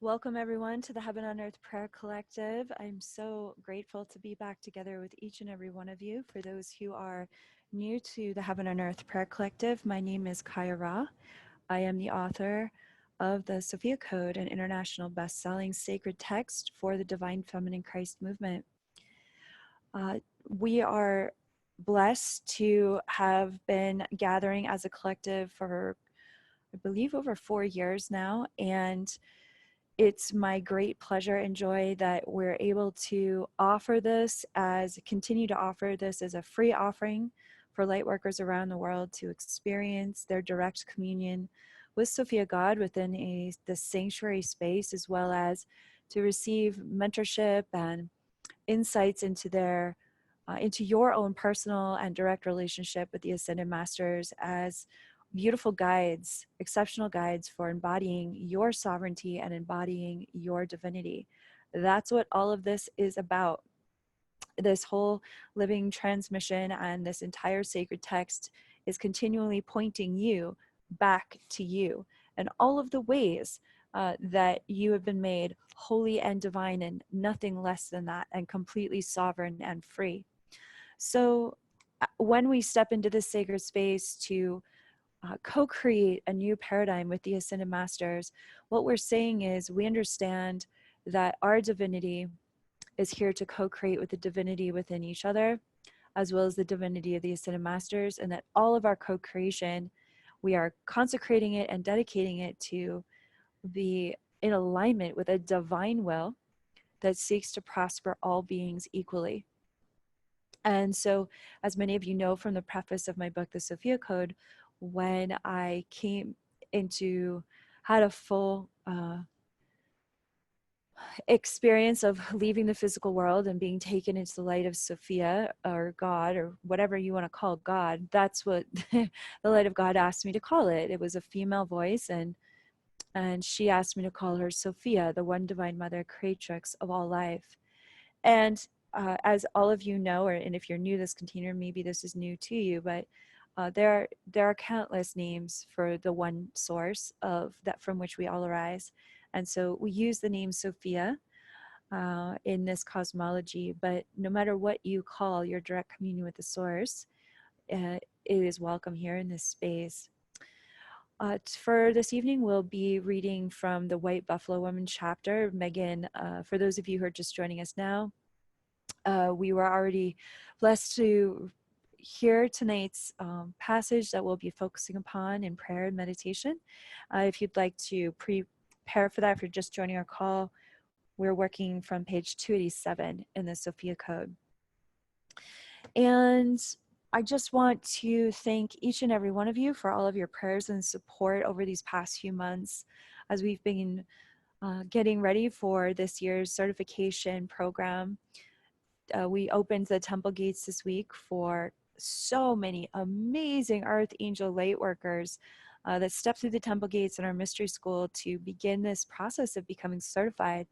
Welcome, everyone, to the Heaven on Earth Prayer Collective. I'm so grateful to be back together with each and every one of you. For those who are new to the Heaven on Earth Prayer Collective, my name is Kaia Ra. I am the author of the Sophia Code, an international best-selling sacred text for the Divine Feminine Christ movement. We are blessed to have been gathering as a collective for, I believe, over 4 years now, and it's my great pleasure and joy that we're able to continue to offer this as a free offering for light workers around the world to experience their direct communion with Sophia God within the sanctuary space, as well as to receive mentorship and insights into your own personal and direct relationship with the Ascended Masters as beautiful guides, exceptional guides for embodying your sovereignty and embodying your divinity. That's what all of this is about. This whole living transmission and this entire sacred text is continually pointing you back to you and all of the ways that you have been made holy and divine and nothing less than that, and completely sovereign and free. So when we step into this sacred space to co-create a new paradigm with the Ascended Masters, what we're saying is we understand that our divinity is here to co-create with the divinity within each other, as well as the divinity of the Ascended Masters, and that all of our co-creation, we are consecrating it and dedicating it to be in alignment with a divine will that seeks to prosper all beings equally. And so, as many of you know from the preface of my book, The Sophia Code, when I had a full experience of leaving the physical world and being taken into the light of Sophia, or God, or whatever you want to call God, that's what the light of God asked me to call it. It was a female voice, and she asked me to call her Sophia, the one divine mother creatrix of all life. And as all of you know, and if you're new to this container, maybe this is new to you, but there are countless names for the one source of that from which we all arise. And so we use the name Sophia in this cosmology, but no matter what you call your direct communion with the source, it is welcome here in this space. For this evening, we'll be reading from the White Buffalo Woman chapter. Megan, for those of you who are just joining us now, we were already blessed to hear tonight's passage that we'll be focusing upon in prayer and meditation. If you'd like to prepare for that, if you're just joining our call, we're working from page 287 in the Sophia Code. And I just want to thank each and every one of you for all of your prayers and support over these past few months as we've been getting ready for this year's certification program. We opened the temple gates this week for so many amazing Earth Angel light workers that stepped through the temple gates in our mystery school to begin this process of becoming certified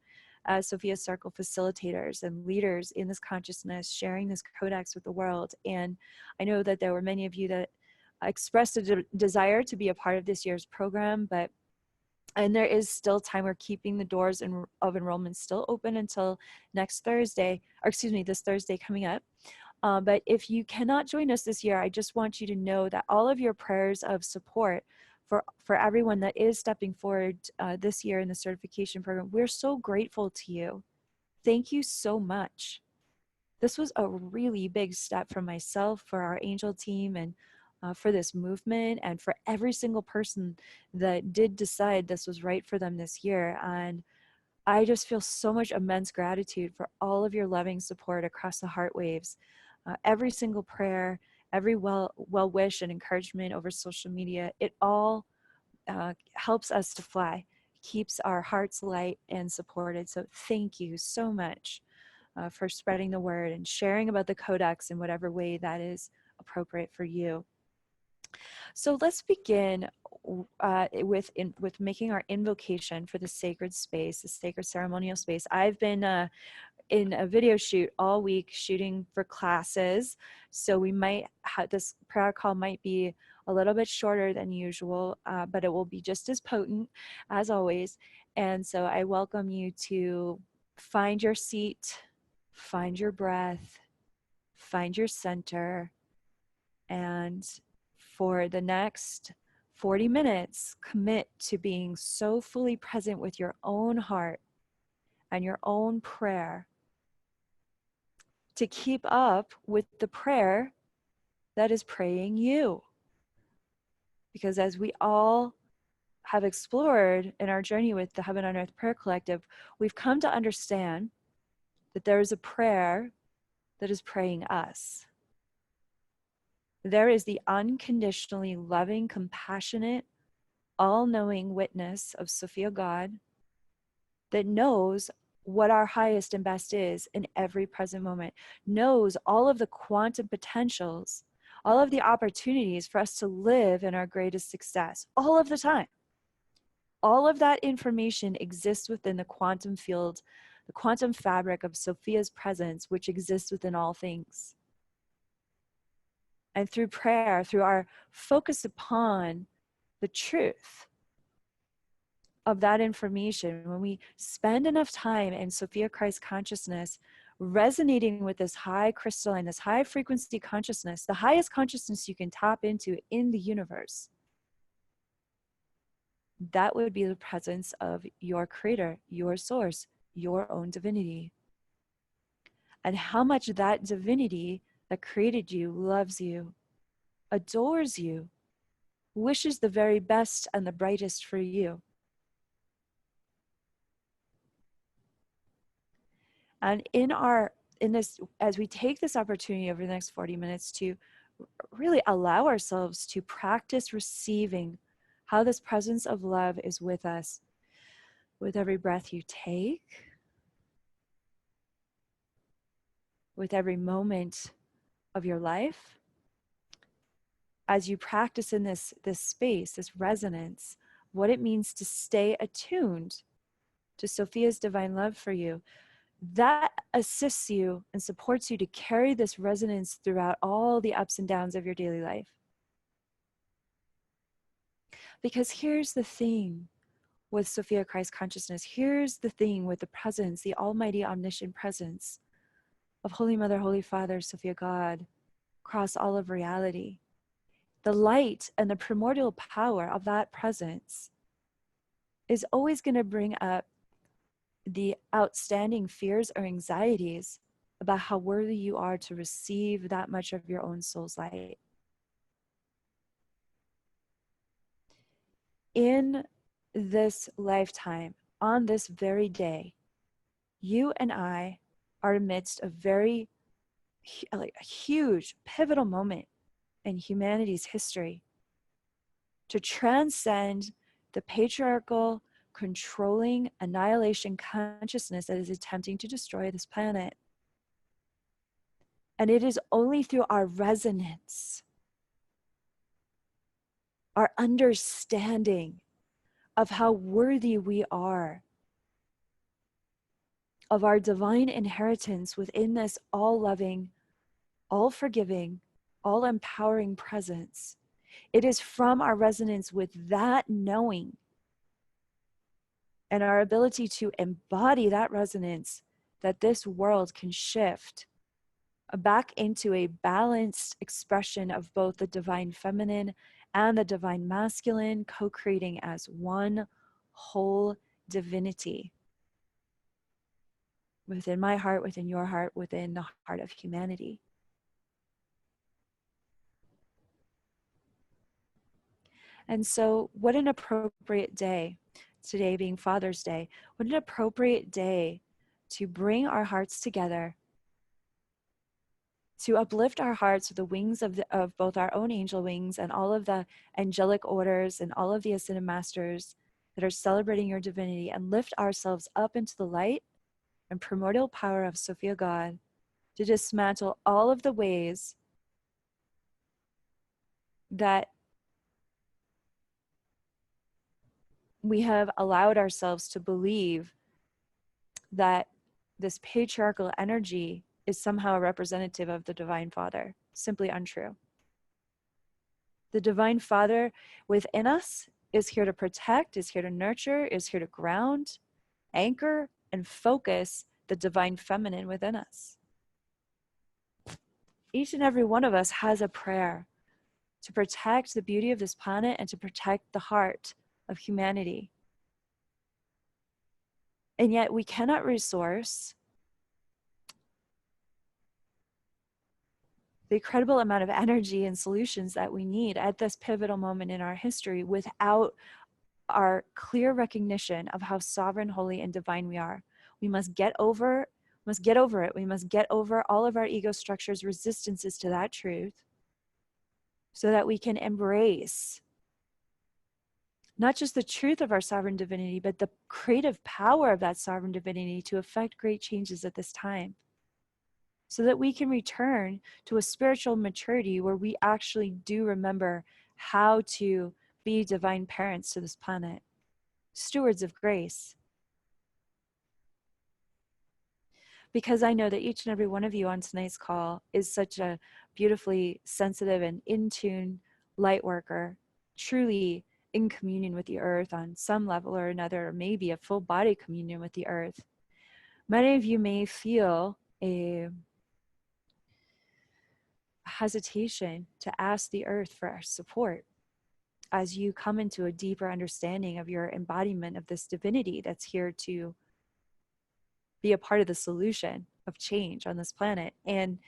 as Sophia Circle facilitators and leaders in this consciousness, sharing this codex with the world. And I know that there were many of you that expressed a desire to be a part of this year's program, and there is still time. We're keeping the doors of enrollment still open until this Thursday coming up. But if you cannot join us this year, I just want you to know that all of your prayers of support for everyone that is stepping forward this year in the certification program, we're so grateful to you. Thank you so much. This was a really big step for myself, for our angel team, and for this movement, and for every single person that did decide this was right for them this year. And I just feel so much immense gratitude for all of your loving support across the heart waves. Every single prayer, every well wish and encouragement over social media, it all helps us to fly, keeps our hearts light and supported. So thank you so much for spreading the word and sharing about the Codex in whatever way that is appropriate for you. So let's begin with making our invocation for the sacred space, the sacred ceremonial space. I've been in a video shoot all week shooting for classes, so we might have this prayer call might be a little bit shorter than usual, but it will be just as potent as always. And so I welcome you to find your seat, find your breath, find your center, and for the next 40 minutes, commit to being so fully present with your own heart and your own prayer to keep up with the prayer that is praying you. Because as we all have explored in our journey with the Heaven on Earth Prayer Collective, we've come to understand that there is a prayer that is praying us. There is the unconditionally loving, compassionate, all-knowing witness of Sophia God that knows what our highest and best is in every present moment, knows all of the quantum potentials, all of the opportunities for us to live in our greatest success, all of the time. All of that information exists within the quantum field, the quantum fabric of Sophia's presence, which exists within all things. And through prayer, through our focus upon the truth of that information, when we spend enough time in Sophia Christ consciousness, resonating with this high crystalline, this high frequency consciousness, the highest consciousness you can tap into in the universe, that would be the presence of your creator, your source, your own divinity. And how much that divinity that created you loves you, adores you, wishes the very best and the brightest for you. And in this, as we take this opportunity over the next 40 minutes to really allow ourselves to practice receiving how this presence of love is with us, with every breath you take, with every moment of your life, as you practice in this space, this resonance, what it means to stay attuned to Sophia's divine love for you, that assists you and supports you to carry this resonance throughout all the ups and downs of your daily life. Because here's the thing with Sophia Christ consciousness, here's the thing with the presence, the almighty omniscient presence of Holy Mother, Holy Father, Sophia God, across all of reality. The light and the primordial power of that presence is always going to bring up the outstanding fears or anxieties about how worthy you are to receive that much of your own soul's light. In this lifetime, on this very day, you and I are amidst a very a huge pivotal moment in humanity's history to transcend the patriarchal, controlling annihilation consciousness that is attempting to destroy this planet. And it is only through our resonance, our understanding of how worthy we are of our divine inheritance within this all-loving, all-forgiving, all-empowering presence. It is from our resonance with that knowing and our ability to embody that resonance that this world can shift back into a balanced expression of both the divine feminine and the divine masculine, co-creating as one whole divinity within my heart, within your heart, within the heart of humanity. And so what an appropriate day, today being Father's Day, what an appropriate day to bring our hearts together, to uplift our hearts with the wings of both our own angel wings and all of the angelic orders and all of the ascended masters that are celebrating your divinity, and lift ourselves up into the light and primordial power of Sophia God to dismantle all of the ways that we have allowed ourselves to believe that this patriarchal energy is somehow representative of the Divine Father. Simply untrue. The Divine Father within us is here to protect, is here to nurture, is here to ground, anchor, and focus the Divine Feminine within us. Each and every one of us has a prayer to protect the beauty of this planet and to protect the heart of humanity. And yet we cannot resource the incredible amount of energy and solutions that we need at this pivotal moment in our history without our clear recognition of how sovereign, holy, and divine we are. We must get over it. We must get over all of our ego structures, resistances to that truth, so that we can embrace not just the truth of our sovereign divinity, but the creative power of that sovereign divinity to effect great changes at this time. So that we can return to a spiritual maturity where we actually do remember how to be divine parents to this planet, stewards of grace. Because I know that each and every one of you on tonight's call is such a beautifully sensitive and in tune light worker, truly in communion with the earth on some level or another, or maybe a full body communion with the earth. Many of you may feel a hesitation to ask the earth for our support as you come into a deeper understanding of your embodiment of this divinity that's here to be a part of the solution of change on this planet. And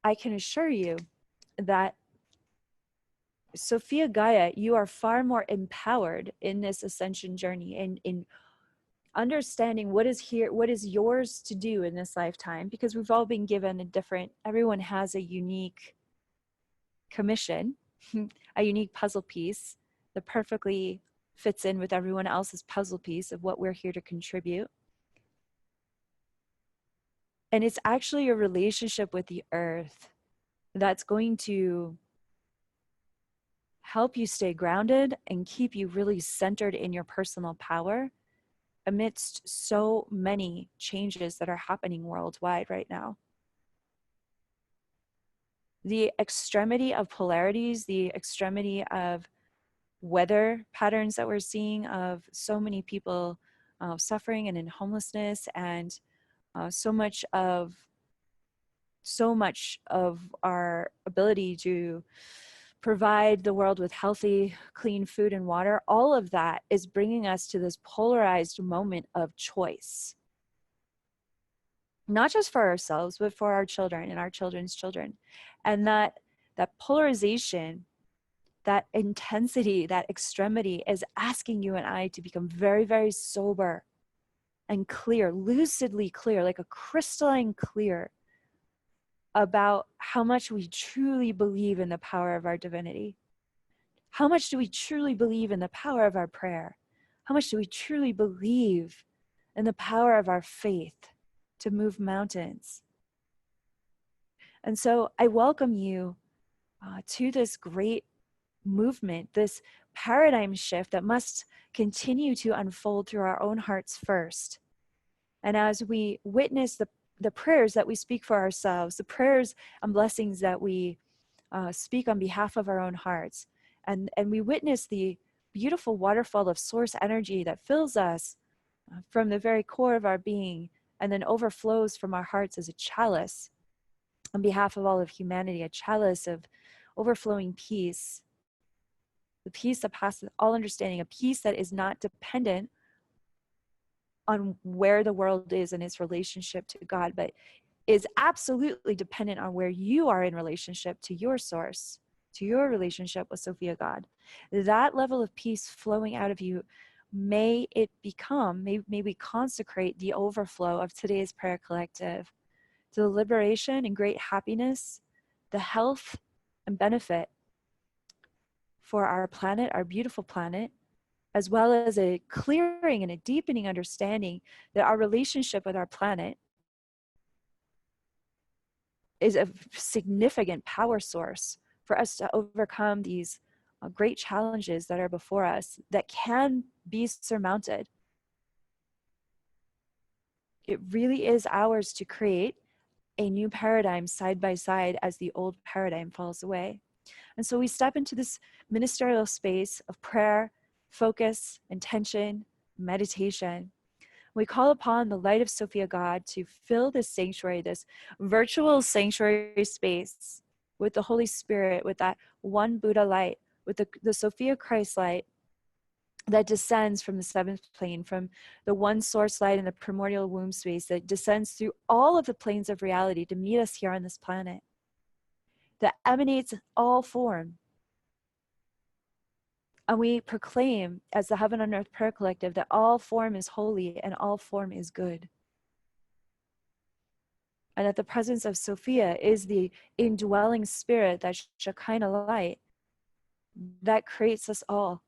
I can assure you that Sophia Gaia, you are far more empowered in this ascension journey and in understanding what is here, what is yours to do in this lifetime, because we've all been given a different, everyone has a unique commission, a unique puzzle piece that perfectly fits in with everyone else's puzzle piece of what we're here to contribute. And it's actually a relationship with the earth that's going to help you stay grounded and keep you really centered in your personal power amidst so many changes that are happening worldwide right now. The extremity of polarities, the extremity of weather patterns that we're seeing, of so many people suffering and in homelessness, and so much of our ability to provide the world with healthy, clean food and water, all of that is bringing us to this polarized moment of choice. Not just for ourselves, but for our children and our children's children. And that polarization, that intensity, that extremity is asking you and I to become very, very sober and clear, lucidly clear, like a crystalline clear about how much we truly believe in the power of our divinity. How much do we truly believe in the power of our prayer? How much do we truly believe in the power of our faith to move mountains? And so I welcome you to this great movement, this paradigm shift that must continue to unfold through our own hearts first. And as we witness the prayers that we speak for ourselves, the prayers and blessings that we speak on behalf of our own hearts, and we witness the beautiful waterfall of source energy that fills us from the very core of our being and then overflows from our hearts as a chalice on behalf of all of humanity, a chalice of overflowing peace, the peace that passes all understanding, a peace that is not dependent on where the world is in its relationship to God, but is absolutely dependent on where you are in relationship to your source, to your relationship with Sophia God. That level of peace flowing out of you, may we consecrate the overflow of today's prayer collective to the liberation and great happiness, the health and benefit for our planet, our beautiful planet, as well as a clearing and a deepening understanding that our relationship with our planet is a significant power source for us to overcome these great challenges that are before us that can be surmounted. It really is ours to create a new paradigm side by side as the old paradigm falls away. And so we step into this ministerial space of prayer, focus, intention, meditation. We call upon the light of Sophia God to fill this sanctuary, this virtual sanctuary space with the Holy Spirit, with that one Buddha light, with the Sophia Christ light that descends from the seventh plane, from the one source light in the primordial womb space that descends through all of the planes of reality to meet us here on this planet, that emanates all form. And we proclaim as the Heaven on Earth Prayer Collective that all form is holy and all form is good. And that the presence of Sophia is the indwelling spirit, that Shekinah light that creates us all,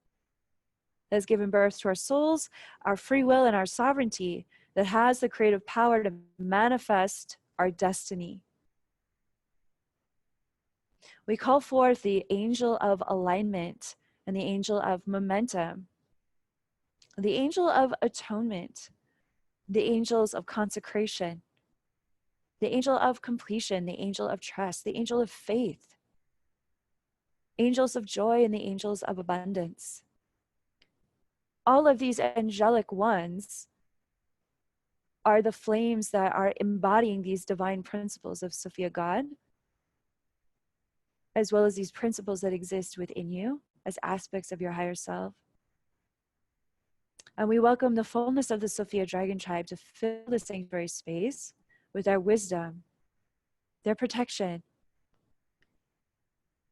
that has given birth to our souls, our free will, and our sovereignty, that has the creative power to manifest our destiny. We call forth the angel of alignment and the angel of momentum, the angel of atonement, the angels of consecration, the angel of completion, the angel of trust, the angel of faith, angels of joy, and the angels of abundance. All of these angelic ones are the flames that are embodying these divine principles of Sophia God, as well as these principles that exist within you as aspects of your higher self. And we welcome the fullness of the Sophia Dragon Tribe to fill the sanctuary space with their wisdom, their protection,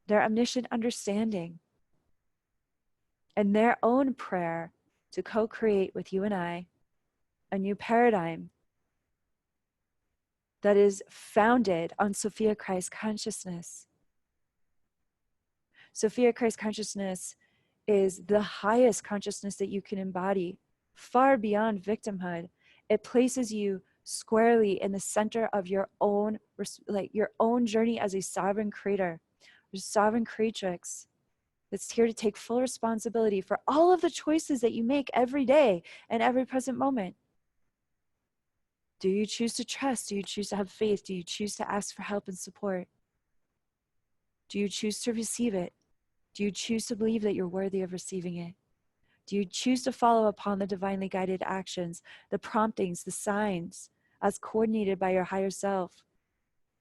their omniscient understanding, and their own prayer to co-create with you and I a new paradigm that is founded on Sophia Christ consciousness. Sophia Christ consciousness is the highest consciousness that you can embody, far beyond victimhood. It places you squarely in the center of your own journey as a sovereign creator, a sovereign creatrix that's here to take full responsibility for all of the choices that you make every day and every present moment. Do you choose to trust? Do you choose to have faith? Do you choose to ask for help and support? Do you choose to receive it? Do you choose to believe that you're worthy of receiving it? Do you choose to follow upon the divinely guided actions, the promptings, the signs, as coordinated by your higher self,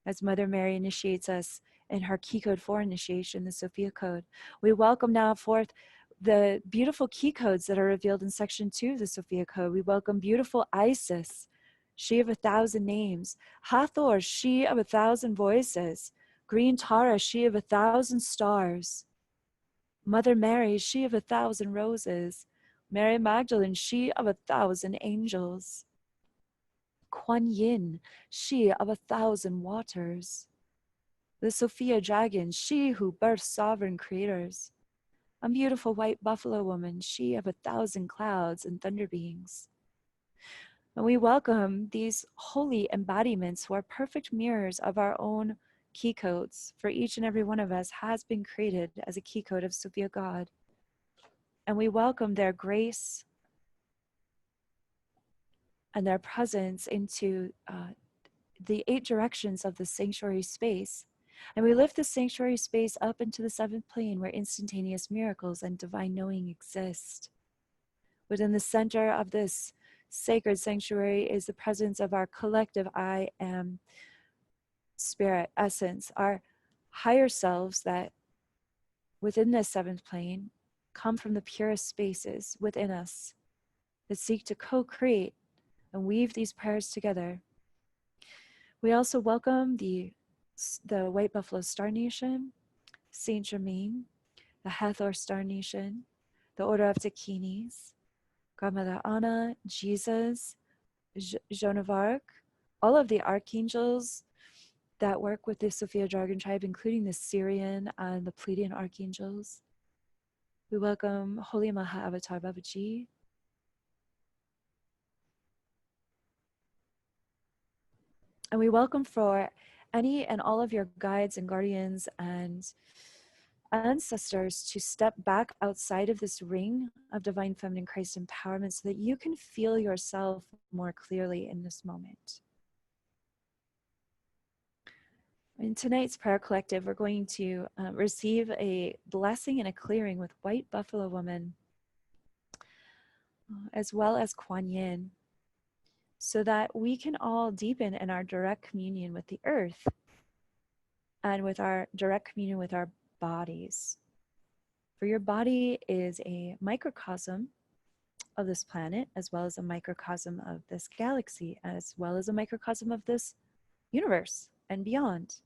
as Mother Mary initiates us in her key code for initiation, the Sophia Code? We welcome now forth the beautiful key codes that are revealed in section 2 of the Sophia Code. We welcome beautiful Isis, she of 1,000 names; Hathor, she of 1,000 voices; Green Tara, she of 1,000 stars; Mother Mary, she of 1,000 roses; Mary Magdalene, she of 1,000 angels; Kuan Yin, she of 1,000 waters; the Sophia Dragon, she who births sovereign creators; a beautiful white buffalo woman, she of 1,000 clouds and thunder beings. And we welcome these holy embodiments who are perfect mirrors of our own key codes, for each and every one of us has been created as a key code of Sophia God. And we welcome their grace and their presence into the 8 directions of the sanctuary space. And we lift the sanctuary space up into the 7th plane, where instantaneous miracles and divine knowing exist. Within the center of this sacred sanctuary is the presence of our collective I am spirit essence, our higher selves that within this 7th plane come from the purest spaces within us that seek to co-create and weave these prayers together. We also welcome the White Buffalo Star Nation, Saint Germain, the Hathor Star Nation, the Order of Takinis, Grandmother Anna, Jesus, Joan of Arc, all of the archangels that work with the Sophia Dragon Tribe, including the Syrian and the Pleiadian archangels. We welcome Holy Maha Avatar Babaji. And we welcome for any and all of your guides and guardians and ancestors to step back outside of this ring of divine feminine Christ empowerment so that you can feel yourself more clearly in this moment. In tonight's prayer collective, we're going to receive a blessing and a clearing with White Buffalo Woman, as well as Kuan Yin, so that we can all deepen in our direct communion with the earth and with our direct communion with our bodies. For your body is a microcosm of this planet, as well as a microcosm of this galaxy, as well as a microcosm of this universe and beyond.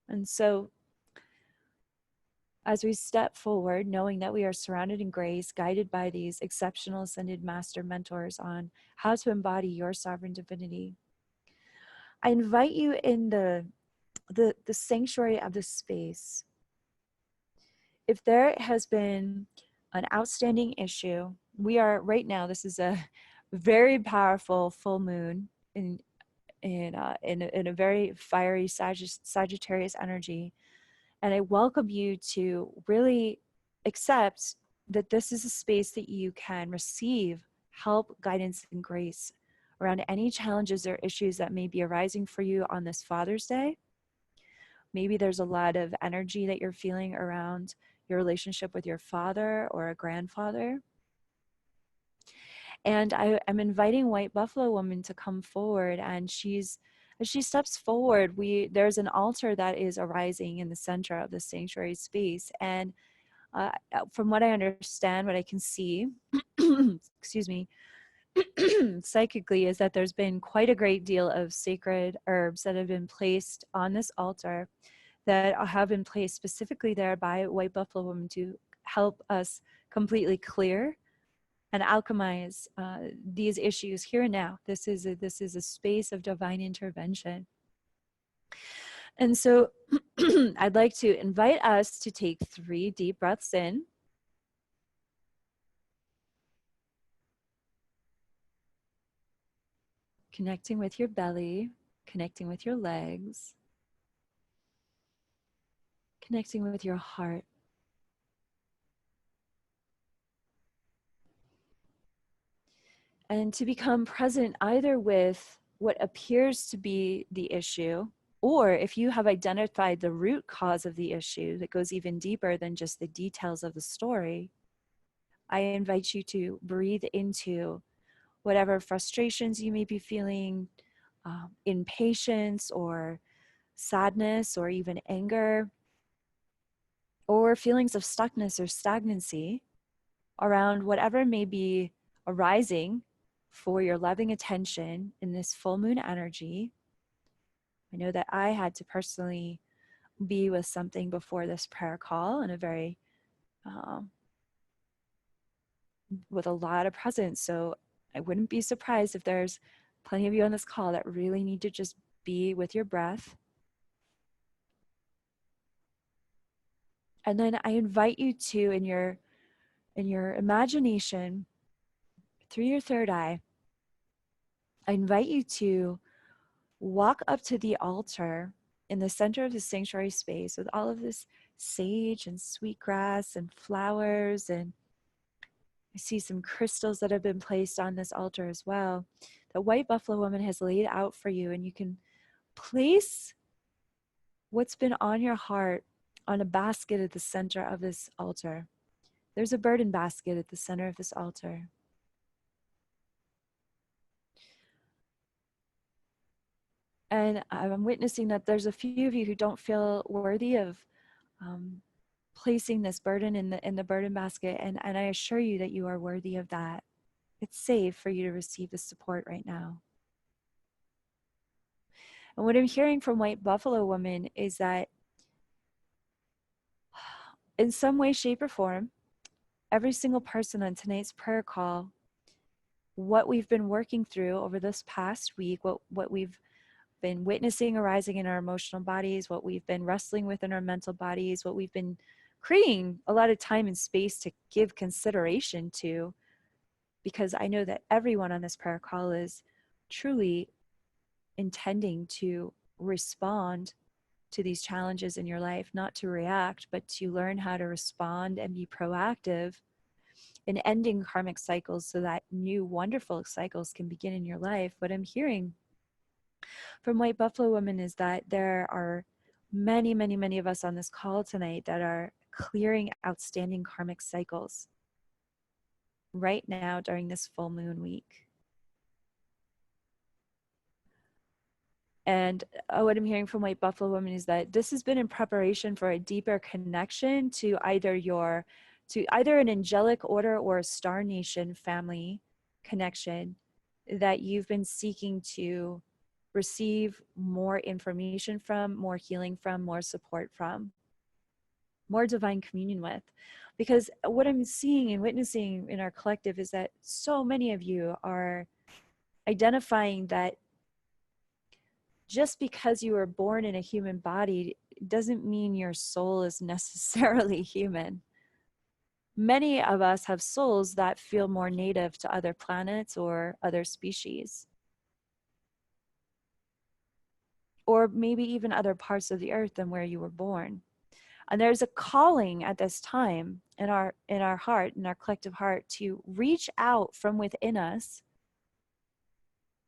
And so, as we step forward, knowing that we are surrounded in grace, guided by these exceptional ascended master mentors on how to embody your sovereign divinity, I invite you in the sanctuary of this space. If there has been an outstanding issue, we are right now, this is a very powerful full moon in a very fiery Sagittarius energy. And I welcome you to really accept that this is a space that you can receive help, guidance, and grace around any challenges or issues that may be arising for you on this Father's Day. Maybe there's a lot of energy that you're feeling around your relationship with your father or a grandfather. And I'm inviting White Buffalo Woman to come forward, and as she steps forward, there's an altar that is arising in the center of the sanctuary space. And from what I understand, what I can see, excuse me, psychically, is that there's been quite a great deal of sacred herbs that have been placed on this altar that have been placed specifically there by White Buffalo Woman to help us completely clear and alchemize these issues here and now. This is a space of divine intervention. And so I'd like to invite us to take 3 deep breaths in. Connecting with your belly, connecting with your legs, connecting with your heart. And to become present either with what appears to be the issue, or if you have identified the root cause of the issue that goes even deeper than just the details of the story, I invite you to breathe into whatever frustrations you may be feeling, impatience or sadness or even anger, or feelings of stuckness or stagnancy around whatever may be arising for your loving attention in this full moon energy. I know that I had to personally be with something before this prayer call in a very, with a lot of presence. So I wouldn't be surprised if there's plenty of you on this call that really need to just be with your breath. And then I invite you to, in your imagination, through your third eye, I invite you to walk up to the altar in the center of the sanctuary space with all of this sage and sweetgrass and flowers, and I see some crystals that have been placed on this altar as well. The White Buffalo Woman has laid out for you, and you can place what's been on your heart on a basket at the center of this altar. There's a burden basket at the center of this altar. And I'm witnessing that there's a few of you who don't feel worthy of placing this burden in the burden basket, and I assure you that you are worthy of that. It's safe for you to receive the support right now. And what I'm hearing from White Buffalo Woman is that in some way, shape, or form, every single person on tonight's prayer call, what we've been working through over this past week, what we've been witnessing arising in our emotional bodies, what we've been wrestling with in our mental bodies, what we've been creating a lot of time and space to give consideration to, because I know that everyone on this prayer call is truly intending to respond to these challenges in your life, not to react, but to learn how to respond and be proactive in ending karmic cycles so that new wonderful cycles can begin in your life. What I'm hearing from White Buffalo Women is that there are many, many, many of us on this call tonight that are clearing outstanding karmic cycles right now during this full moon week. And what I'm hearing from White Buffalo Women is that this has been in preparation for a deeper connection to either an angelic order or a Star Nation family connection that you've been seeking to receive more information from, more healing from, more support from, more divine communion with. Because what I'm seeing and witnessing in our collective is that so many of you are identifying that just because you were born in a human body doesn't mean your soul is necessarily human. Many of us have souls that feel more native to other planets or other species, or maybe even other parts of the earth than where you were born. And there's a calling at this time in our heart, in our collective heart, to reach out from within us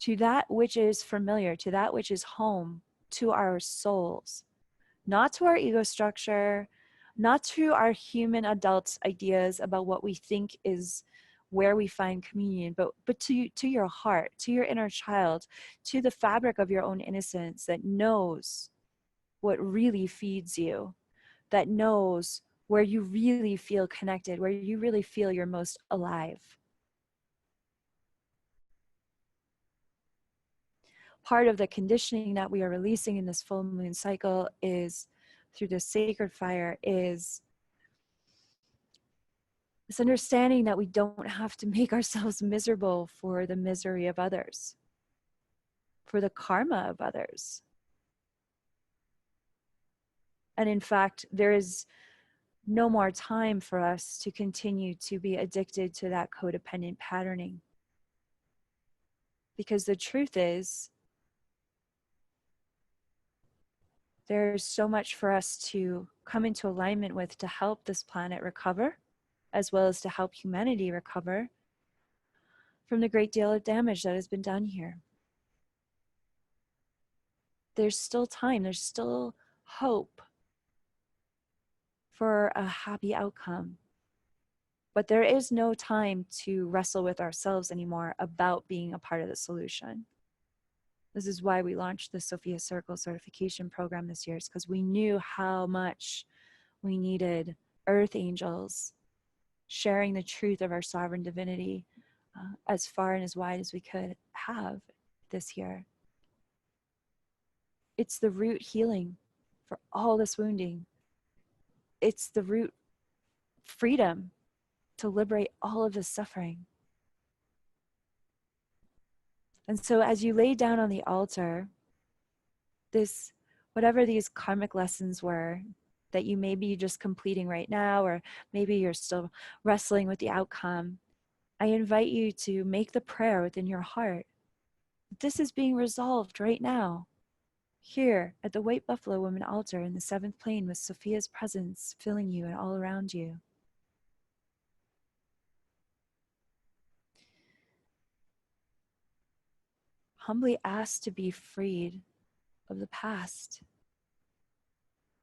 to that which is familiar, to that which is home, to our souls, not to our ego structure, not to our human adults' ideas about what we think is where we find communion, but to your heart, to your inner child, to the fabric of your own innocence that knows what really feeds you, that knows where you really feel connected, where you really feel you're most alive. Part of the conditioning that we are releasing in this full moon cycle is through the sacred fire is this understanding that we don't have to make ourselves miserable for the misery of others, for the karma of others. And in fact, there is no more time for us to continue to be addicted to that codependent patterning. Because the truth is, there's so much for us to come into alignment with to help this planet recover, as well as to help humanity recover from the great deal of damage that has been done here. There's still time, there's still hope for a happy outcome. But there is no time to wrestle with ourselves anymore about being a part of the solution. This is why we launched the Sophia Circle certification program this year, is because we knew how much we needed earth angels sharing the truth of our sovereign divinity as far and as wide as we could have this year. It's the root healing for all this wounding. It's the root freedom to liberate all of this suffering. And so as you lay down on the altar, this, whatever these karmic lessons were that you may be just completing right now, or maybe you're still wrestling with the outcome, I invite you to make the prayer within your heart. This is being resolved right now, here at the White Buffalo Woman altar in the 7th plane, with Sophia's presence filling you and all around you. Humbly ask to be freed of the past.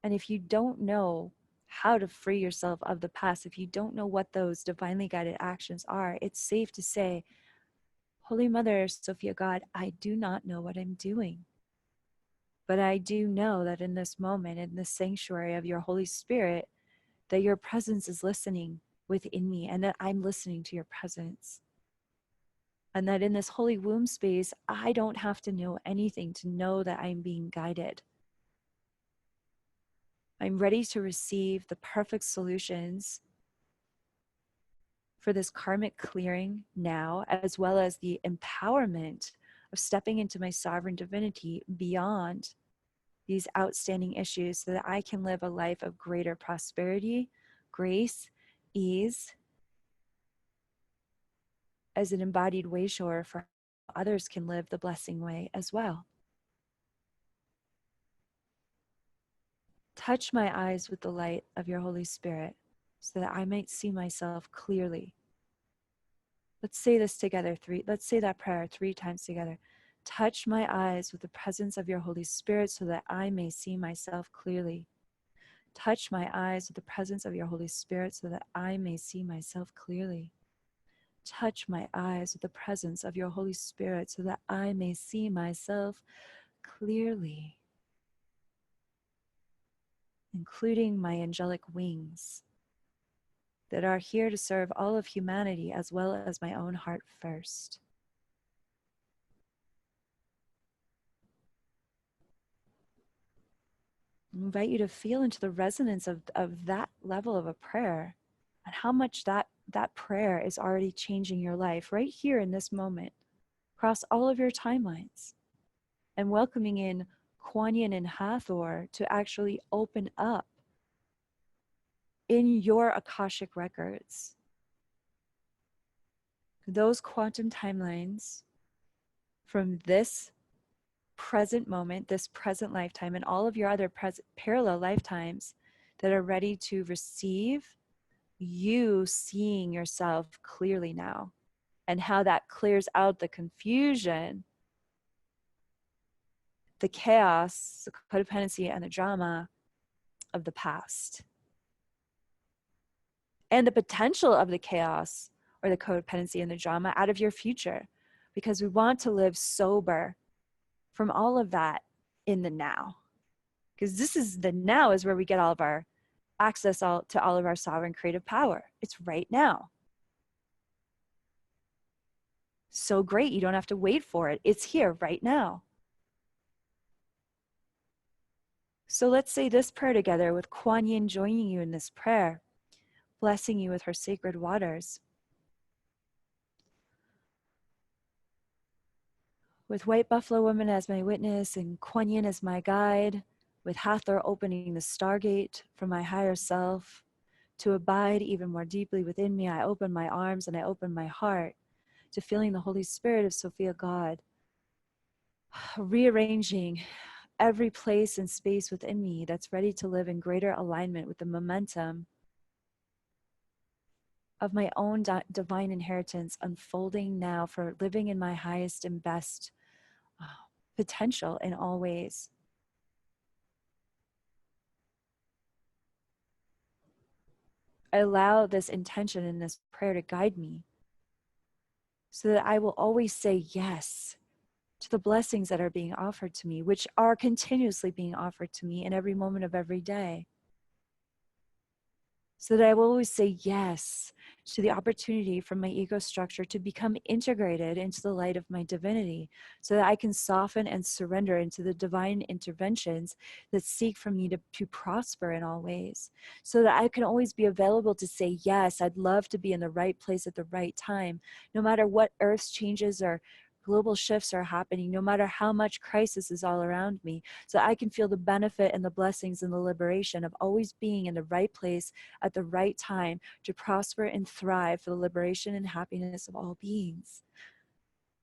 And if you don't know how to free yourself of the past, if you don't know what those divinely guided actions are, it's safe to say, Holy Mother, Sophia God, I do not know what I'm doing. But I do know that in this moment, in this sanctuary of your Holy Spirit, that your presence is listening within me, and that I'm listening to your presence. And that in this holy womb space, I don't have to know anything to know that I'm being guided. I'm ready to receive the perfect solutions for this karmic clearing now, as well as the empowerment of stepping into my sovereign divinity beyond these outstanding issues so that I can live a life of greater prosperity, grace, ease, as an embodied way shower for others can live the blessing way as well. Touch my eyes with the light of your Holy Spirit so that I might see myself clearly. Let's say this together. Let's say that prayer 3 times together. Touch my eyes with the presence of your Holy Spirit so that I may see myself clearly. Touch my eyes with the presence of your Holy Spirit so that I may see myself clearly. Touch my eyes with the presence of your Holy Spirit so that I may see myself clearly, including my angelic wings that are here to serve all of humanity as well as my own heart first. I invite you to feel into the resonance of that level of a prayer and how much that prayer is already changing your life right here in this moment, across all of your timelines, and welcoming in Kuan Yin and Hathor to actually open up in your Akashic records those quantum timelines from this present moment, this present lifetime, and all of your other parallel lifetimes that are ready to receive you seeing yourself clearly now, and how that clears out the confusion, the chaos, the codependency, and the drama of the past, and the potential of the chaos or the codependency and the drama out of your future, because we want to live sober from all of that in the now, because this is the now is where we get all of our access to all of our sovereign creative power. It's right now. So great, you don't have to wait for it. It's here right now. So let's say this prayer together with Kuan Yin joining you in this prayer, blessing you with her sacred waters. With White Buffalo Woman as my witness and Kuan Yin as my guide, with Hathor opening the stargate for my higher self to abide even more deeply within me, I open my arms and I open my heart to feeling the Holy Spirit of Sophia God, rearranging every place and space within me that's ready to live in greater alignment with the momentum of my own divine inheritance unfolding now for living in my highest and best potential in all ways. I allow this intention and this prayer to guide me so that I will always say yes to the blessings that are being offered to me, which are continuously being offered to me in every moment of every day. So that I will always say yes to the opportunity from my ego structure to become integrated into the light of my divinity, so that I can soften and surrender into the divine interventions that seek for me to prosper in all ways, so that I can always be available to say yes. I'd love to be in the right place at the right time, no matter what earth's changes or global shifts are happening, no matter how much crisis is all around me, so I can feel the benefit and the blessings and the liberation of always being in the right place at the right time to prosper and thrive for the liberation and happiness of all beings.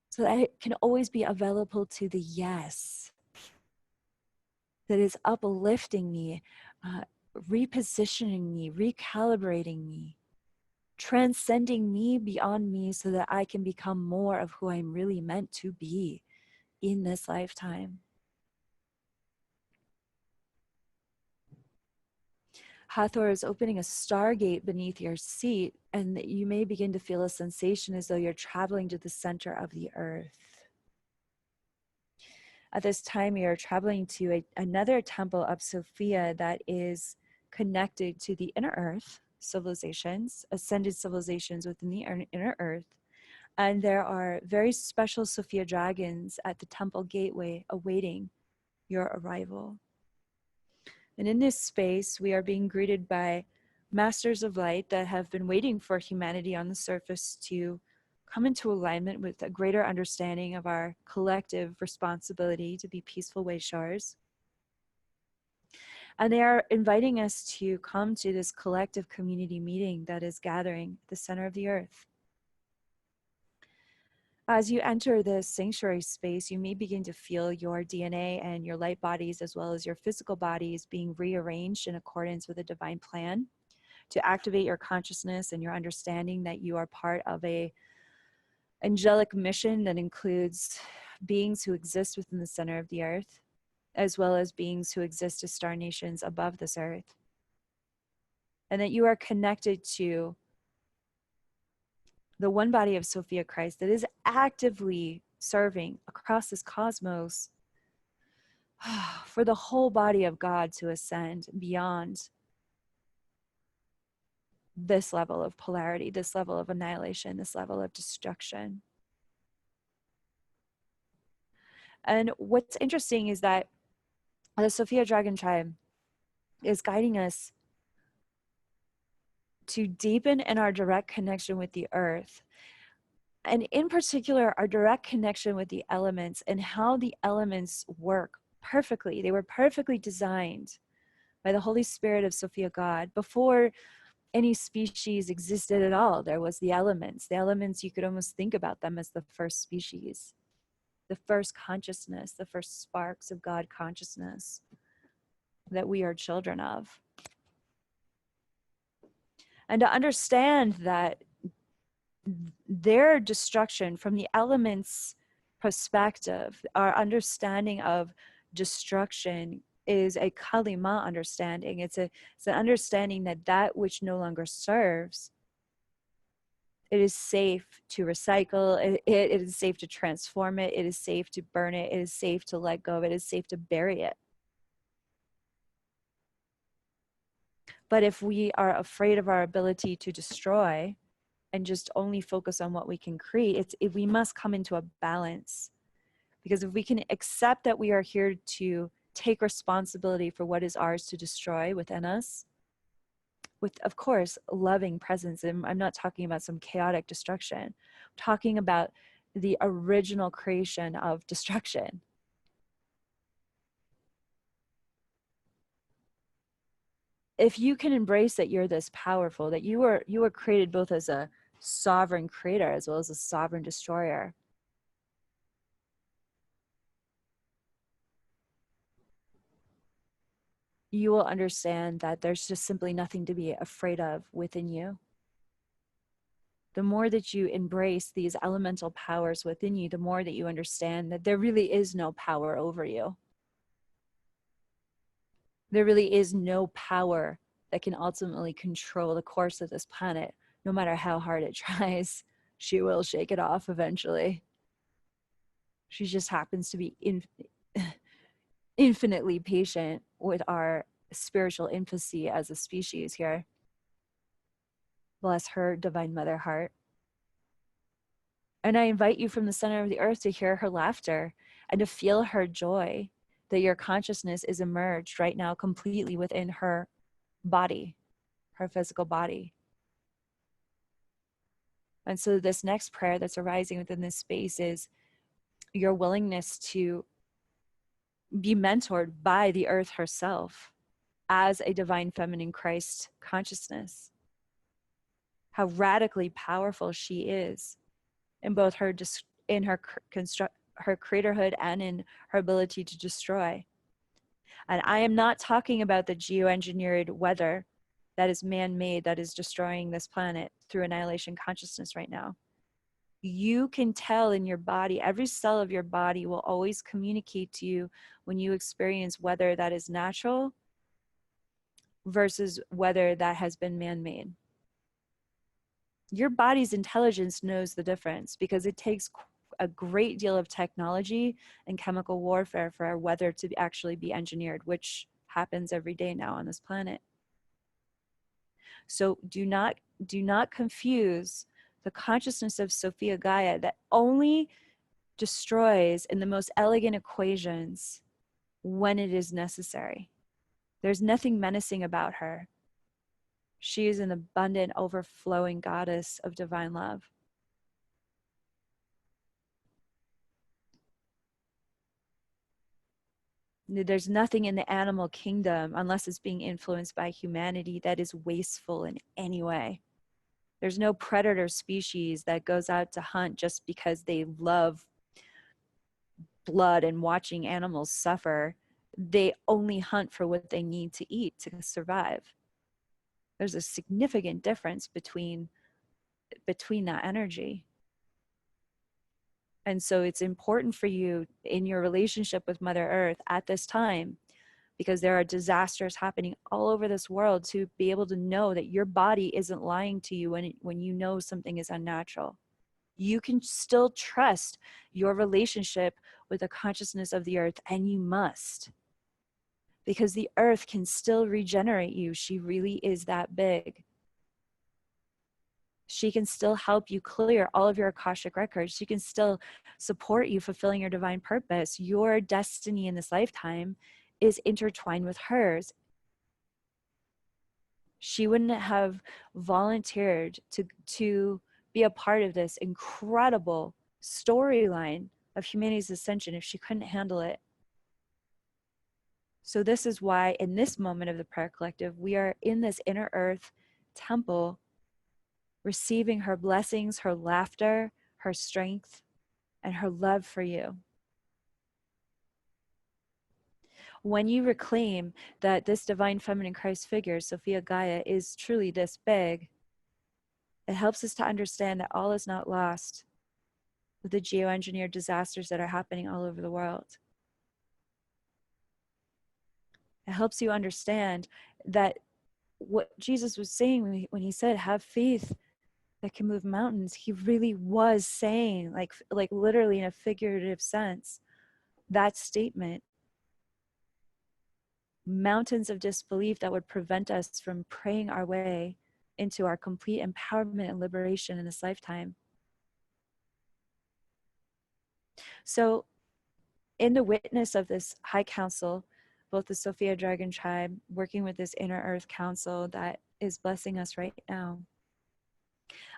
So that I can always be available to the yes that is uplifting me, repositioning me, recalibrating me, transcending me beyond me so that I can become more of who I'm really meant to be in this lifetime. Hathor is opening a stargate beneath your seat, and you may begin to feel a sensation as though you're traveling to the center of the earth. At this time, you're traveling to another temple of Sophia that is connected to the inner earth civilizations, ascended civilizations within the inner earth. And there are very special Sophia dragons at the temple gateway awaiting your arrival. And in this space, we are being greeted by masters of light that have been waiting for humanity on the surface to come into alignment with a greater understanding of our collective responsibility to be peaceful Weishars. And they are inviting us to come to this collective community meeting that is gathering at the center of the earth. As you enter this sanctuary space, you may begin to feel your DNA and your light bodies, as well as your physical bodies, being rearranged in accordance with a divine plan to activate your consciousness and your understanding that you are part of a angelic mission that includes beings who exist within the center of the earth, as well as beings who exist as star nations above this earth. And that you are connected to the one body of Sophia Christ that is actively serving across this cosmos for the whole body of God to ascend beyond this level of polarity, this level of annihilation, this level of destruction. And what's interesting is that the Sophia Dragon Tribe is guiding us to deepen in our direct connection with the earth. And in particular, our direct connection with the elements and how the elements work perfectly. They were perfectly designed by the Holy Spirit of Sophia God before any species existed at all. There was the elements. The elements, you could almost think about them as the first species, the first consciousness, the first sparks of God consciousness that we are children of. And to understand that their destruction from the elements' perspective, our understanding of destruction is a kalima understanding. It's an understanding that that which no longer serves, it is safe to recycle, it is safe to transform it, it is safe to burn it, it is safe to let go of it, it is safe to bury it. But if we are afraid of our ability to destroy and just only focus on what we can create, we must come into a balance. Because if we can accept that we are here to take responsibility for what is ours to destroy within us, with, of course, loving presence. And I'm not talking about some chaotic destruction. I'm talking about the original creation of destruction. If you can embrace that you're this powerful, that you were created both as a sovereign creator as well as a sovereign destroyer, you will understand that there's just simply nothing to be afraid of within you. The more that you embrace these elemental powers within you, the more that you understand that there really is no power over you. There really is no power that can ultimately control the course of this planet. No matter how hard it tries, she will shake it off eventually. She just happens to be infinitely patient with our spiritual infancy as a species here. Bless her divine mother heart. And I invite you from the center of the earth to hear her laughter and to feel her joy that your consciousness is emerged right now completely within her body, her physical body. And so this next prayer that's arising within this space is your willingness to be mentored by the earth herself as a divine feminine Christ consciousness. How radically powerful she is in both her her creatorhood and in her ability to destroy. And I am not talking about the geoengineered weather that is man-made, that is destroying this planet through annihilation consciousness right now. You can tell in your body, every cell of your body will always communicate to you when you experience weather that is natural versus weather that has been man-made. Your body's intelligence knows the difference because it takes a great deal of technology and chemical warfare for our weather to actually be engineered, which happens every day now on this planet. So do not confuse the consciousness of Sophia Gaia that only destroys in the most elegant equations when it is necessary. There's nothing menacing about her. She is an abundant, overflowing goddess of divine love. There's nothing in the animal kingdom, unless it's being influenced by humanity, that is wasteful in any way. There's no predator species that goes out to hunt just because they love blood and watching animals suffer. They only hunt for what they need to eat to survive. There's a significant difference between that energy. And so it's important for you in your relationship with Mother Earth at this time, because there are disasters happening all over this world, to be able to know that your body isn't lying to you when you know something is unnatural. You can still trust your relationship with the consciousness of the earth, and you must, because the earth can still regenerate you. She really is that big. She can still help you clear all of your Akashic records. She can still support you fulfilling your divine purpose. Your destiny in this lifetime is intertwined with hers. She wouldn't have volunteered to be a part of this incredible storyline of humanity's ascension if she couldn't handle it. So this is why in this moment of the prayer collective, we are in this inner earth temple, receiving her blessings, her laughter, her strength, and her love for you. When you reclaim that this divine feminine Christ figure, Sophia Gaia, is truly this big, it helps us to understand that all is not lost with the geoengineered disasters that are happening all over the world. It helps you understand that what Jesus was saying when he said, have faith that can move mountains, he really was saying, like literally in a figurative sense, that statement. Mountains of disbelief that would prevent us from praying our way into our complete empowerment and liberation in this lifetime. So in the witness of this high council, both the Sophia Dragon Tribe working with this inner earth council that is blessing us right now,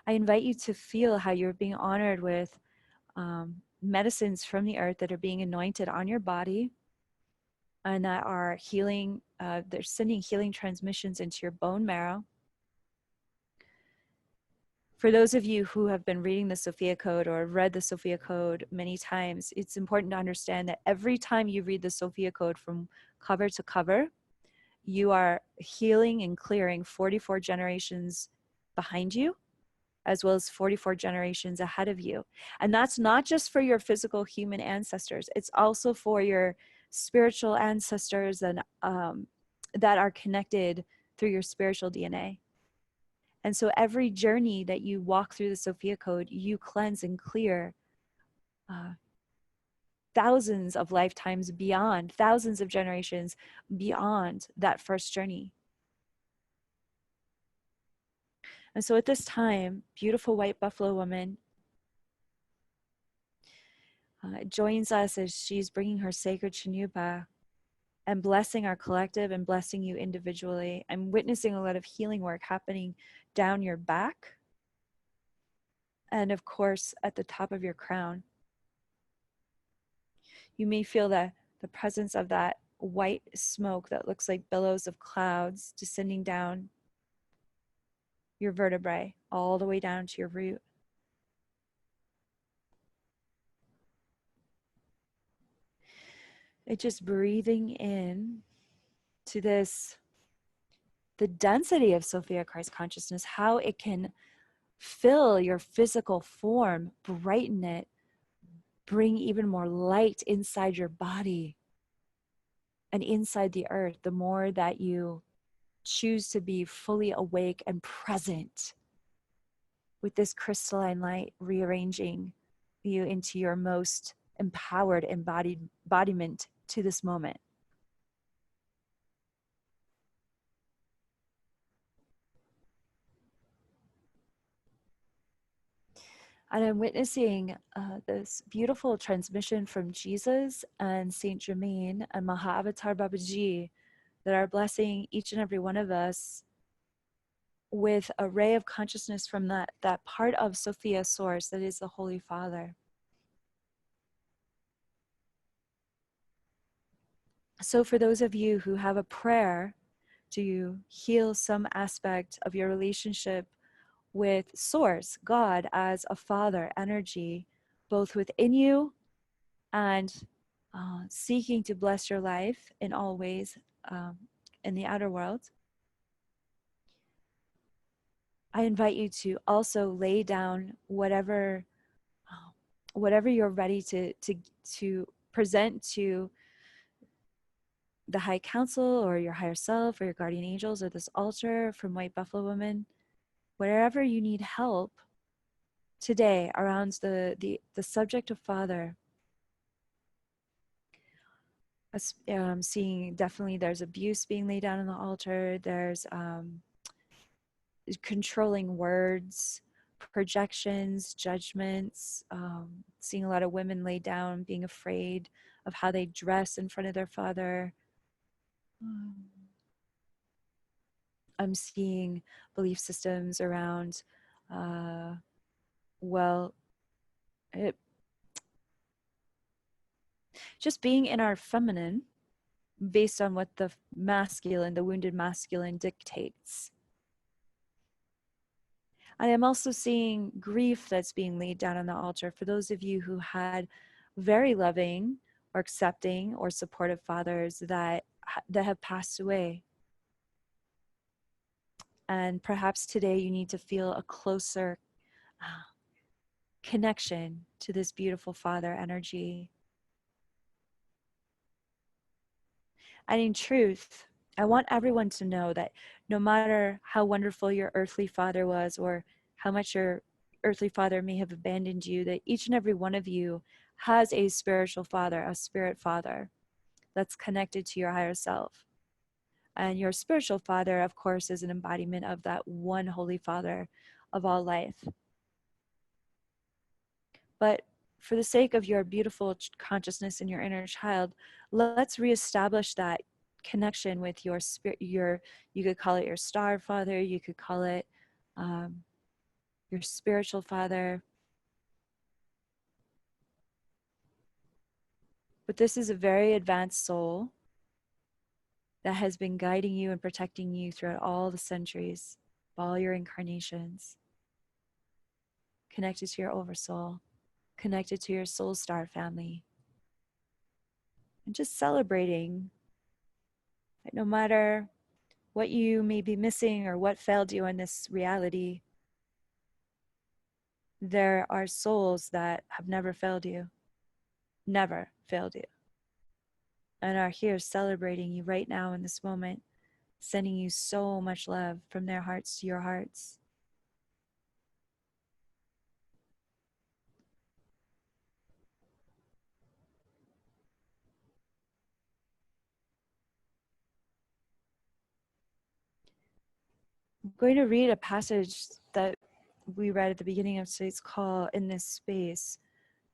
I invite you to feel how you're being honored with medicines from the earth that are being anointed on your body and that are healing. They're sending healing transmissions into your bone marrow. For those of you who have been reading the Sophia Code or read the Sophia Code many times, it's important to understand that every time you read the Sophia Code from cover to cover, you are healing and clearing 44 generations behind you, as well as 44 generations ahead of you. And that's not just for your physical human ancestors. It's also for your spiritual ancestors and that are connected through your spiritual DNA. And so every journey that you walk through the Sophia Code, you cleanse and clear thousands of lifetimes beyond, thousands of generations beyond that first journey. And so at this time, beautiful white buffalo woman joins us as she's bringing her sacred Chanupa and blessing our collective and blessing you individually. I'm witnessing a lot of healing work happening down your back and of course at the top of your crown. You may feel the presence of that white smoke that looks like billows of clouds descending down your vertebrae all the way down to your root. It's just breathing in to this, the density of Sophia Christ consciousness, how it can fill your physical form, brighten it, bring even more light inside your body and inside the earth, the more that you choose to be fully awake and present with this crystalline light rearranging you into your most empowered embodiment to this moment. And I'm witnessing this beautiful transmission from Jesus and Saint Germain and Mahavatar Babaji that are blessing each and every one of us with a ray of consciousness from that part of Sophia source that is the Holy Father. So for those of you who have a prayer to heal some aspect of your relationship with Source, God, as a Father energy, both within you and seeking to bless your life in all ways in the outer world, I invite you to also lay down whatever whatever you're ready to present to the high council or your higher self or your guardian angels or this altar from White Buffalo Woman, wherever you need help today around the subject of father. Seeing definitely there's abuse being laid down on the altar. There's controlling words, projections, judgments. Seeing a lot of women lay down, being afraid of how they dress in front of their father. I'm seeing belief systems around, well, it, just being in our feminine based on what the masculine, the wounded masculine dictates. I am also seeing grief that's being laid down on the altar for those of you who had very loving or accepting or supportive fathers that have passed away. And perhaps today you need to feel a closer connection to this beautiful father energy. And in truth, I want everyone to know that no matter how wonderful your earthly father was or how much your earthly father may have abandoned you, that each and every one of you has a spiritual father, a spirit father that's connected to your higher self. And your spiritual father, of course, is an embodiment of that one holy father of all life. But for the sake of your beautiful consciousness and your inner child, let's reestablish that connection with your spirit. You could call it your star father, you could call it your spiritual father. But this is a very advanced soul that has been guiding you and protecting you throughout all the centuries, all your incarnations, connected to your oversoul, connected to your soul star family. And just celebrating that no matter what you may be missing or what failed you in this reality, there are souls that have never failed you, never failed you, and are here celebrating you right now in this moment, sending you so much love from their hearts to your hearts. I'm going to read a passage that we read at the beginning of today's call in this space.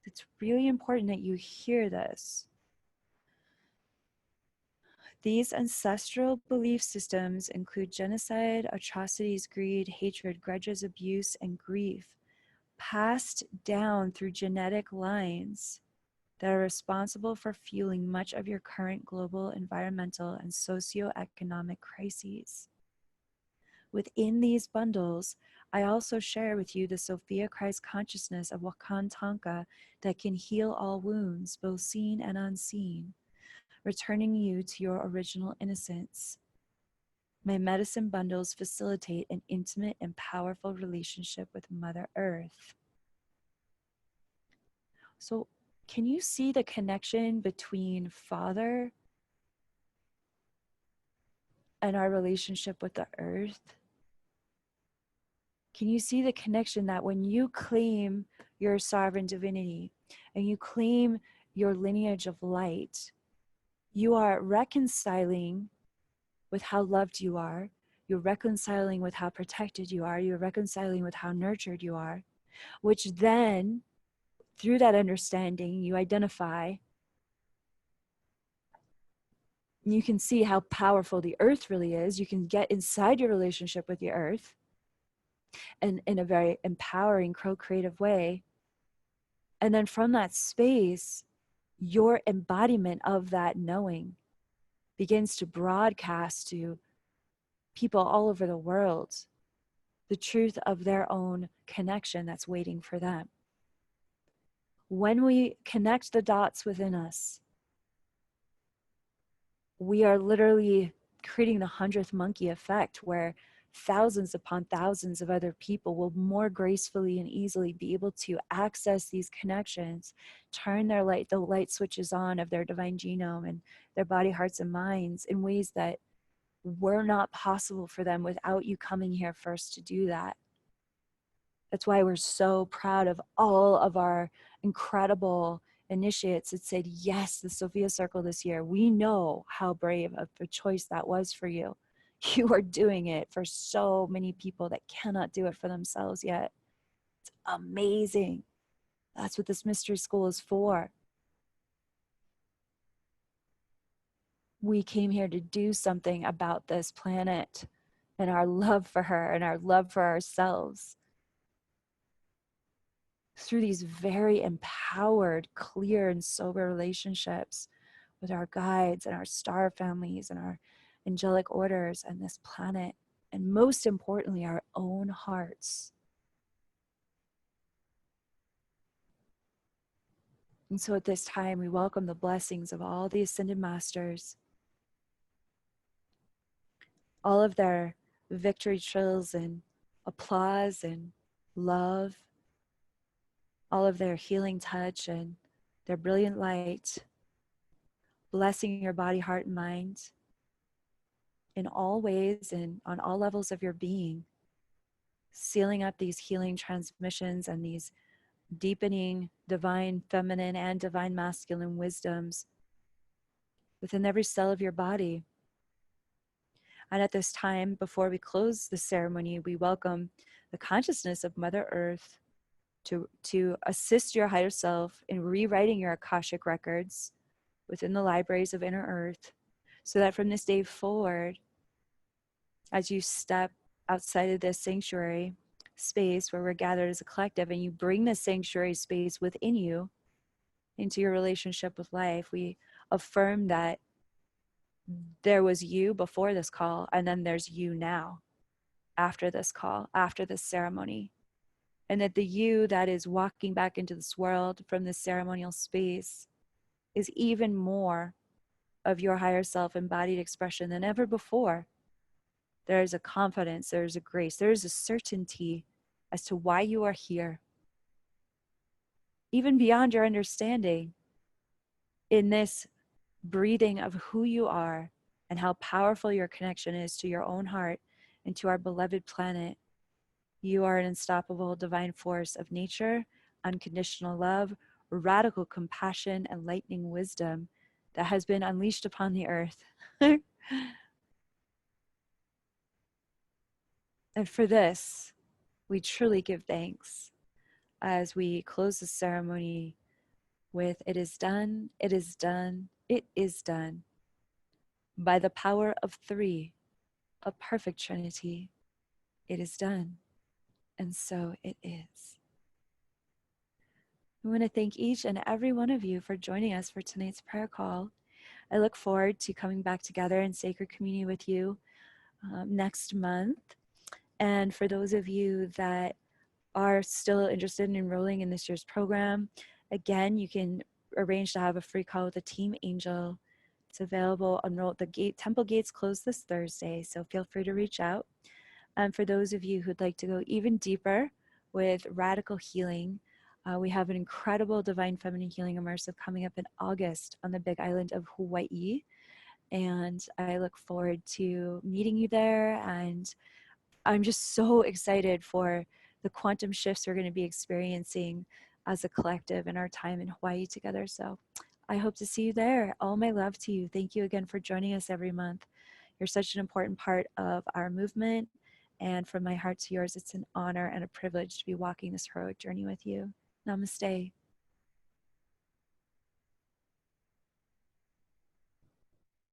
It's really important that you hear this. These ancestral belief systems include genocide, atrocities, greed, hatred, grudges, abuse, and grief, passed down through genetic lines that are responsible for fueling much of your current global, environmental, and socioeconomic crises. Within these bundles, I also share with you the Sophia Christ consciousness of Wakan Tanka that can heal all wounds, both seen and unseen, returning you to your original innocence. My medicine bundles facilitate an intimate and powerful relationship with Mother Earth. So, can you see the connection between Father and our relationship with the earth? Can you see the connection that when you claim your sovereign divinity and you claim your lineage of light, you are reconciling with how loved you are, you're reconciling with how protected you are, you're reconciling with how nurtured you are, which then, through that understanding, you identify, you can see how powerful the earth really is. You can get inside your relationship with the earth and in a very empowering, co-creative way. And then from that space, your embodiment of that knowing begins to broadcast to people all over the world the truth of their own connection that's waiting for them. When we connect the dots within us, we are literally creating the 100th monkey effect, where thousands upon thousands of other people will more gracefully and easily be able to access these connections, turn the light switches on of their divine genome and their body, hearts, and minds in ways that were not possible for them without you coming here first to do that. That's why we're so proud of all of our incredible initiates that said yes to the Sophia Circle this year. We know how brave of a choice that was for you. You are doing it for so many people that cannot do it for themselves yet. It's amazing. That's what this mystery school is for. We came here to do something about this planet and our love for her and our love for ourselves through these very empowered, clear, and sober relationships with our guides and our star families and our angelic orders and this planet, and most importantly, our own hearts. And so at this time, we welcome the blessings of all the Ascended Masters, all of their victory trills and applause and love, all of their healing touch and their brilliant light, blessing your body, heart, and mind in all ways and on all levels of your being, sealing up these healing transmissions and these deepening divine feminine and divine masculine wisdoms within every cell of your body. And at this time, before we close the ceremony, we welcome the consciousness of Mother Earth to assist your higher self in rewriting your Akashic records within the libraries of Inner Earth, so that from this day forward, as you step outside of this sanctuary space where we're gathered as a collective, and you bring this sanctuary space within you into your relationship with life, we affirm that there was you before this call, and then there's you now after this call, after this ceremony. And that the you that is walking back into this world from this ceremonial space is even more of your higher self embodied expression than ever before. There is a confidence, there is a grace, there is a certainty as to why you are here, even beyond your understanding, in this breathing of who you are and how powerful your connection is to your own heart and to our beloved planet. You are an unstoppable divine force of nature, unconditional love, radical compassion, and lightning wisdom that has been unleashed upon the earth. And for this, we truly give thanks as we close the ceremony with "It is done, it is done, it is done." By the power of three, a perfect Trinity, it is done. And so it is. We want to thank each and every one of you for joining us for tonight's prayer call. I look forward to coming back together in sacred community with you next month. And for those of you that are still interested in enrolling in this year's program, again, you can arrange to have a free call with a team angel. It's available. Temple gates close this Thursday, so feel free to reach out. For those of you who'd like to go even deeper with radical healing, we have an incredible Divine Feminine Healing Immersive coming up in August on the Big Island of Hawaii. And I look forward to meeting you there. And I'm just so excited for the quantum shifts we're going to be experiencing as a collective in our time in Hawaii together. So I hope to see you there. All my love to you. Thank you again for joining us every month. You're such an important part of our movement. And from my heart to yours, it's an honor and a privilege to be walking this heroic journey with you. Namaste.